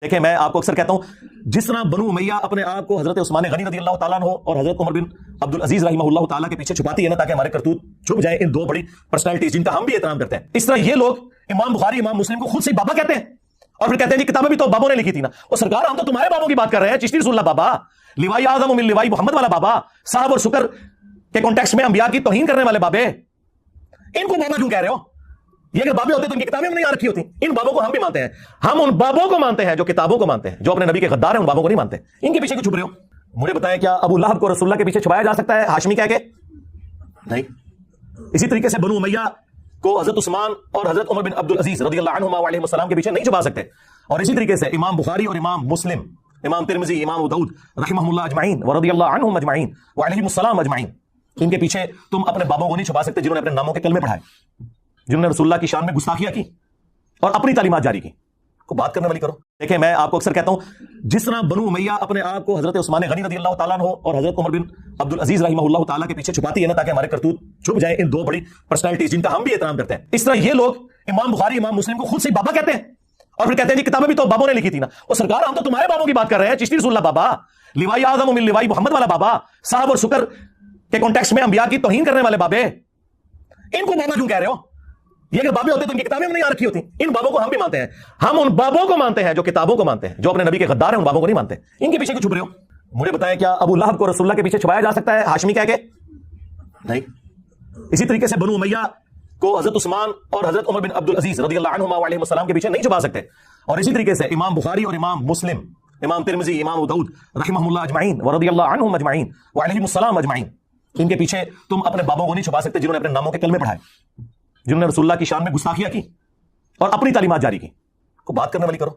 دیکھیں میں آپ کو اکثر کہتا ہوں جس طرح بنو امیہ اپنے آپ کو حضرت عثمان غنی رضی اللہ تعالیٰ عنہ اور حضرت عمر بن عبد العزیز رحمہ اللہ تعالیٰ کے پیچھے چھپاتی ہے نا تاکہ ہمارے کرتوت چھپ جائیں ان دو بڑی پرسنالٹیز جن کا ہم بھی احترام کرتے ہیں، اس طرح یہ لوگ امام بخاری امام مسلم کو خود سے بابا کہتے ہیں اور پھر کہتے ہیں جی کتابیں بھی تو بابوں نے لکھی تھی نا۔ اور سرکار ہم تو تمہارے بابوں کی بات کر رہے ہیں، چشتی رسول اللہ بابا، لوائی اعظم من لوائی محمد والا بابا، صاحب اور شکر کے کانٹیکسٹ میں انبیاء کی توہین کرنے والے بابے، ان کو بابا کیوں کہہ رہے ہو؟ یہ اگر بابے ہوتے تو ان کی کتابیں نہیں آ رکھی ہوتی۔ ان بابوں کو ہم بھی مانتے ہیں، ہم ان بابوں کو مانتے ہیں جو کتابوں کو مانتے ہیں، جو اپنے نبی کے غدار ہیں ان بابوں کو نہیں مانتے۔ ان کے پیچھے کیوں چھپ رہے ہو؟ مجھے بتائیں کیا ابو لہب کو رسول اللہ کے پیچھے چھپایا جا سکتا ہے ہاشمی کہہ کے؟ نہیں۔ اسی طریقے سے بنو امیہ کو حضرت عثمان اور حضرت عمر بن عبد العزیز رضی اللہ عنہما وعلیہم السلام کے پیچھے نہیں چھپا سکتے۔ اور اسی طریقے سے امام بخاری اور امام مسلم، امام ترمذی، امام ابو داؤد رحمہ اللہ اجمعین ورضی اللہ عنہم اجمعین وعلیہم السلام اجمعین، ان کے پیچھے تم اپنے بابوں کو نہیں چھپا سکتے جنہوں نے اپنے ناموں کے کلمے پڑھائے، جنہوں نے رسول اللہ کی شان میں گستاخیاں کی اور اپنی تعلیمات جاری کی۔ کو بات کرنے والی کرو۔ دیکھیں میں آپ کو اکثر کہتا ہوں جس طرح بنو امیہ اپنے آپ کو حضرت عثمان غنی رضی اللہ تعالیٰ عنہ اور حضرت عمر بن عبد العزیز رحمہ اللہ تعالیٰ کے پیچھے چھپاتی ہے نا تاکہ ہمارے کرتوت چھپ جائیں ان دو بڑی پرسنالٹیز جن کا ہم بھی احترام کرتے ہیں، اس طرح یہ لوگ امام بخاری امام مسلم کو خود سے بابا کہتے ہیں اور پھر کہتے ہیں جی کتابیں بھی تو بابوں نے لکھی تھی نا۔ اور سرکار ہم تو تمہارے بابوں کی بات کر رہے ہیں، چشتی رسول اللہ بابا، لوائی اعظم من لوائی محمد والا بابا، صاحب اور شکر کے کانٹیکسٹ میں انبیاء کی توہین کرنے والے بابے، ان کو بابا کیوں کہہ رہے ہو؟ یہ اگر بابے ہوتے تو ان کی کتابیں نہیں آ رکھی ہوتی۔ ان بابوں کو ہم بھی مانتے ہیں، ہم ان بابوں کو مانتے ہیں جو کتابوں کو مانتے ہیں، جو اپنے نبی کے غدار ہیں ان بابوں کو نہیں مانتے۔ ان کے پیچھے کیوں چھپ رہے ہو؟ مجھے بتائیں کیا ابو لہب کو رسول اللہ کے پیچھے چھپایا جا سکتا ہے ہاشمی کہہ کے؟ نہیں۔ اسی طریقے سے بنو امیہ کو حضرت عثمان اور حضرت عمر بن عبد العزیز رضی اللہ عنہما وعلیہم السلام کے پیچھے نہیں چھپا سکتے۔ اور اسی طریقے سے امام بخاری اور امام مسلم، امام ترمذی، امام ابو داؤد رحمہ اللہ اجمعین ورضی اللہ عنہم اجمعین وعلیہم السلام اجمعین، ان کے پیچھے تم اپنے بابوں کو نہیں چھپا سکتے جنہوں نے اپنے ناموں کے کلمے پڑھائے، جنہوں نے رسول اللہ کی شان میں گستاخیاں کی اور اپنی تعلیمات جاری کی۔ کو بات کرنے والی کرو۔